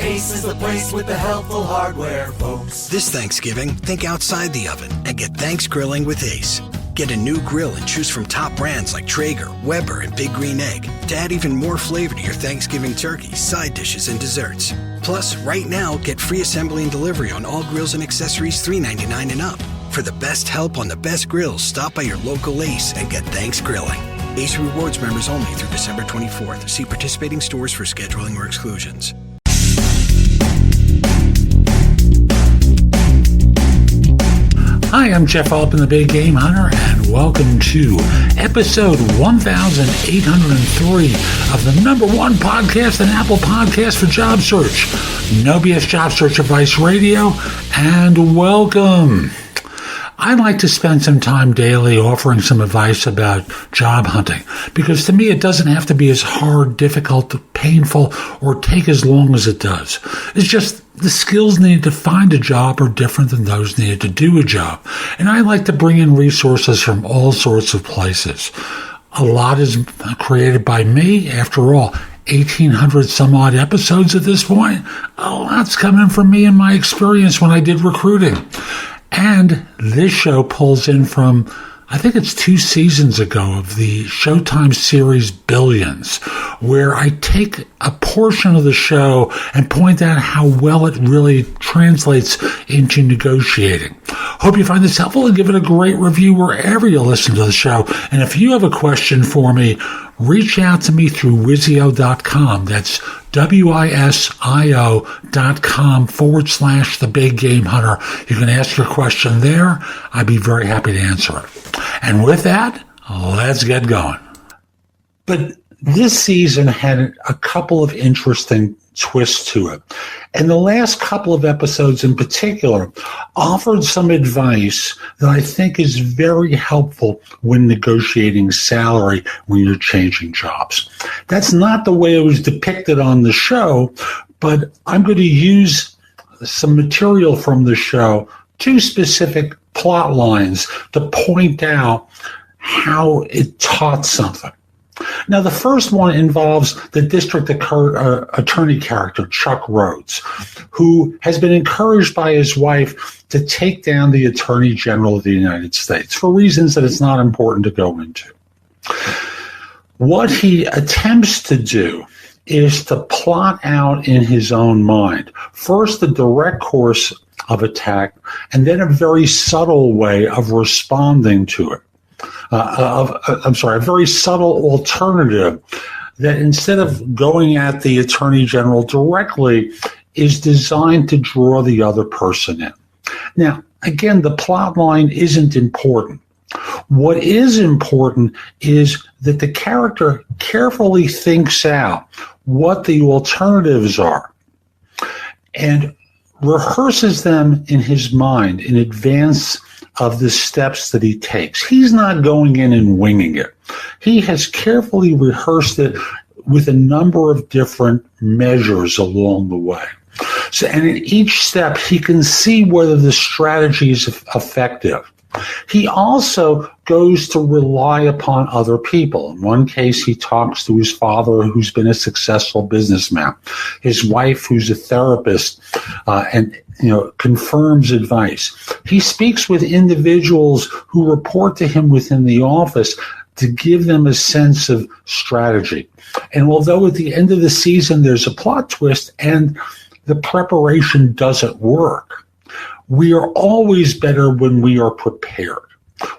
Ace is the place with the helpful hardware, folks. This Thanksgiving, think outside the oven and get Thanks Grilling with Ace. Get a new grill and choose from top brands like Traeger, Weber, and Big Green Egg to add even more flavor to your Thanksgiving turkey, side dishes, and desserts. Plus, right now, get free assembly and delivery on all grills and accessories $3.99 and up. For the best help on the best grills, stop by your local Ace and get Thanks Grilling. Ace Rewards members only through December 24th. See participating stores for scheduling or exclusions. Hi, I'm Jeff Altman, the Big Game Hunter, and welcome to episode 1803 of the number one podcast and Apple Podcast for Job Search, No BS Job Search Advice Radio, and welcome. I like to spend some time daily offering some advice about job hunting because to me it doesn't have to be as hard, difficult, painful, or take as long as it does. It's just the skills needed to find a job are different than those needed to do a job. And I like to bring in resources from all sorts of places. A lot is created by me. After all, 1,800 some odd episodes at this point. A lot's coming from me and my experience when I did recruiting. And this show pulls in from, I think it's 2 seasons ago of the Showtime series Billions, where I take a portion of the show and point out how well it really translates into negotiating. Hope you find this helpful and give it a great review wherever you listen to the show. And if you have a question for me, reach out to me through Wisio.com. That's WISIO.com/The Big Game Hunter. You can ask your question there. I'd be very happy to answer it. And with that, let's get going. But this season had a couple of interesting twists to it. And the last couple of episodes in particular offered some advice that I think is very helpful when negotiating salary when you're changing jobs. That's not the way it was depicted on the show, but I'm going to use some material from the show, 2 specific plot lines to point out how it taught something. Now, the first one involves the district attorney character, Chuck Rhodes, who has been encouraged by his wife to take down the Attorney General of the United States for reasons that it's not important to go into. What he attempts to do is to plot out in his own mind, first the direct course of attack, and then a very subtle way of responding to it. A very subtle alternative that instead of going at the Attorney General directly is designed to draw the other person in. Now, again, the plot line isn't important. What is important is that the character carefully thinks out what the alternatives are and rehearses them in his mind in advance of the steps that he takes. He's not going in and winging it. He has carefully rehearsed it with a number of different measures along the way. So, and in each step, he can see whether the strategy is effective. He also goes to rely upon other people. In one case, he talks to his father, who's been a successful businessman, his wife, who's a therapist, and confirms advice. He speaks with individuals who report to him within the office to give them a sense of strategy. And although at the end of the season there's a plot twist and the preparation doesn't work, we are always better when we are prepared.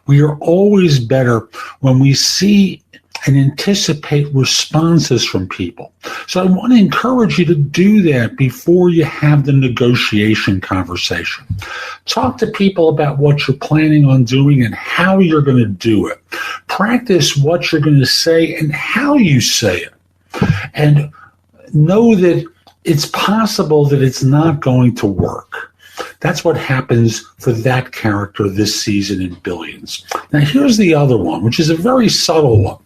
We are always better when we see and anticipate responses from people. So I want to encourage you to do that before you have the negotiation conversation. Talk to people about what you're planning on doing and how you're going to do it. Practice what you're going to say and how you say it. And know that it's possible that it's not going to work. That's what happens for that character this season in Billions. Now, here's the other one, which is a very subtle one.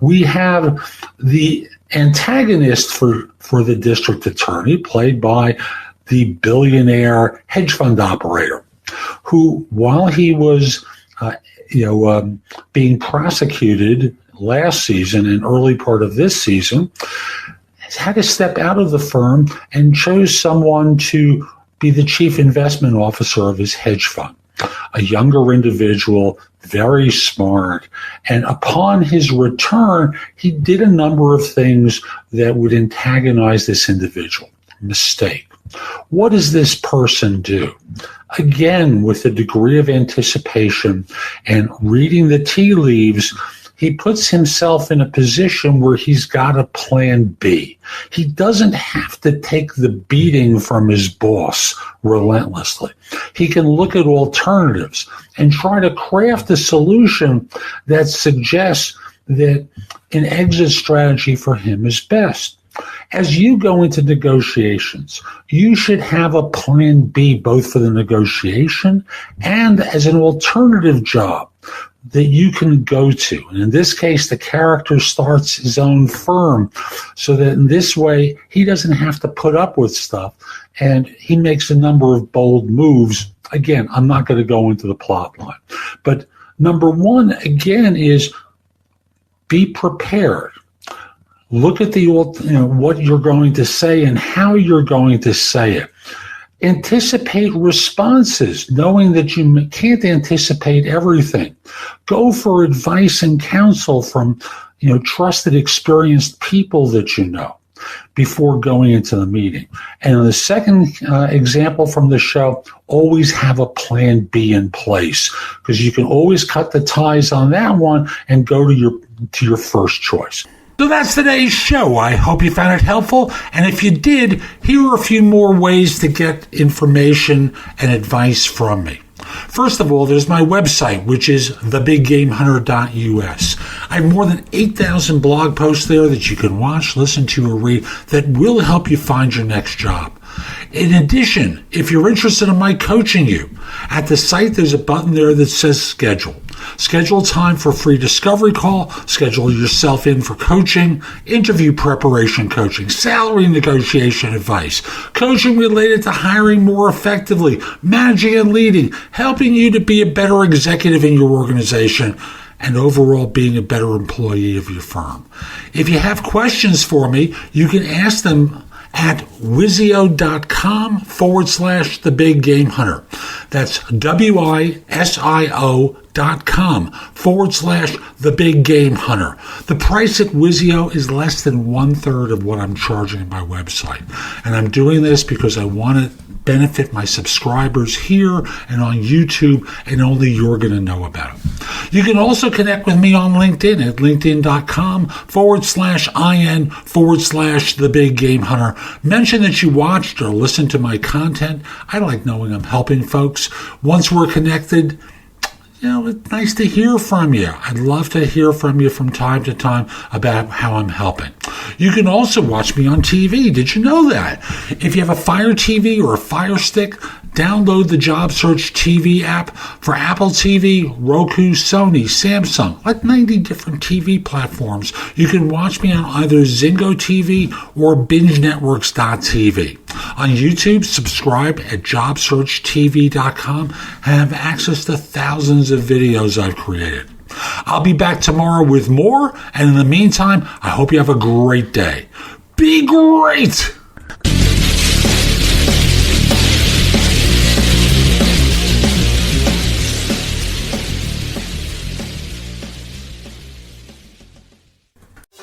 We have the antagonist for the district attorney, played by the billionaire hedge fund operator, who, while he was being prosecuted last season and early part of this season, had to step out of the firm and chose someone to be the chief investment officer of his hedge fund. A younger individual, very smart. And upon his return, he did a number of things that would antagonize this individual. Mistake. What does this person do? Again, with a degree of anticipation and reading the tea leaves, he puts himself in a position where he's got a plan B. He doesn't have to take the beating from his boss relentlessly. He can look at alternatives and try to craft a solution that suggests that an exit strategy for him is best. As you go into negotiations, you should have a plan B both for the negotiation and as an alternative job that you can go to. And in this case, the character starts his own firm so that in this way, he doesn't have to put up with stuff and he makes a number of bold moves. Again, I'm not going to go into the plot line. But number one, again, is be prepared. Look at what you're going to say and how you're going to say it. Anticipate responses, knowing that you can't anticipate everything. Go for advice and counsel from, trusted, experienced people that you know before going into the meeting. And the second example from the show, always have a plan B in place because you can always cut the ties on that one and go to your first choice. So that's today's show. I hope you found it helpful. And if you did, here are a few more ways to get information and advice from me. First of all, there's my website, which is thebiggamehunter.us. I have more than 8,000 blog posts there that you can watch, listen to, or read that will help you find your next job. In addition, if you're interested in my coaching you, at the site there's a button there that says schedule. Schedule time for a free discovery call, schedule yourself in for coaching, interview preparation coaching, salary negotiation advice, coaching related to hiring more effectively, managing and leading, helping you to be a better executive in your organization, and overall being a better employee of your firm. If you have questions for me, you can ask them at Wizio.com/The Big Game Hunter. That's WISIO.com/The Big Game Hunter. The price at Wizio is less than 1/3 of what I'm charging at my website. And I'm doing this because I want to benefit my subscribers here and on YouTube, and only you're going to know about it. You can also connect with me on LinkedIn at linkedin.com/IN/The Big Game Hunter. Mention that you watched or listened to my content. I like knowing I'm helping folks. Once we're connected, it's nice to hear from you. I'd love to hear from you from time to time about how I'm helping. You can also watch me on TV. Did you know that? If you have a Fire TV or a Fire Stick, download the JobSearch TV app for Apple TV, Roku, Sony, Samsung, like 90 different TV platforms. You can watch me on either Zingo TV or BingeNetworks.tv. On YouTube, subscribe at JobSearch.TV.com and have access to thousands of videos I've created. I'll be back tomorrow with more, and in the meantime, I hope you have a great day. Be great!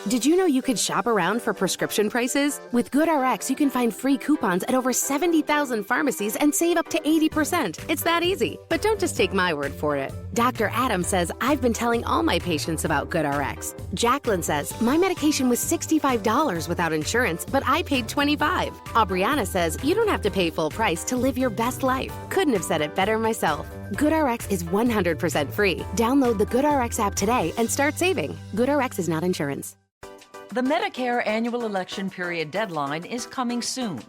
Did you know you could shop around for prescription prices? With GoodRx, you can find free coupons at over 70,000 pharmacies and save up to 80%. It's that easy. But don't just take my word for it. Dr. Adam says, I've been telling all my patients about GoodRx. Jacqueline says, my medication was $65 without insurance, but I paid $25. Aubriana says, you don't have to pay full price to live your best life. Couldn't have said it better myself. GoodRx is 100% free. Download the GoodRx app today and start saving. GoodRx is not insurance. The Medicare annual election period deadline is coming soon.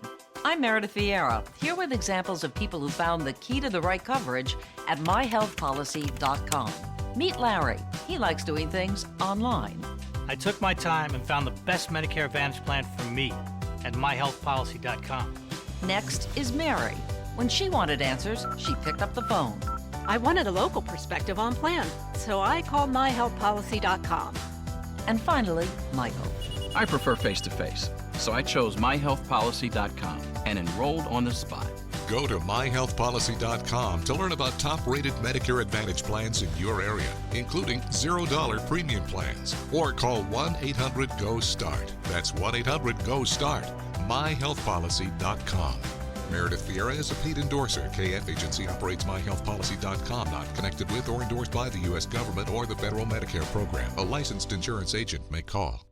I'm Meredith Vieira, here with examples of people who found the key to the right coverage at myhealthpolicy.com. Meet Larry. He likes doing things online. I took my time and found the best Medicare Advantage plan for me at myhealthpolicy.com. Next is Mary. When she wanted answers, she picked up the phone. I wanted a local perspective on plan, so I called myhealthpolicy.com. And finally, Michael. I prefer face-to-face. So I chose myhealthpolicy.com and enrolled on the spot. Go to myhealthpolicy.com to learn about top-rated Medicare Advantage plans in your area, including $0 premium plans. Or call 1-800-GO-START. That's 1-800-GO-START. myhealthpolicy.com. Meredith Vieira is a paid endorser. KF Agency operates myhealthpolicy.com, not connected with or endorsed by the U.S. government or the federal Medicare program. A licensed insurance agent may call.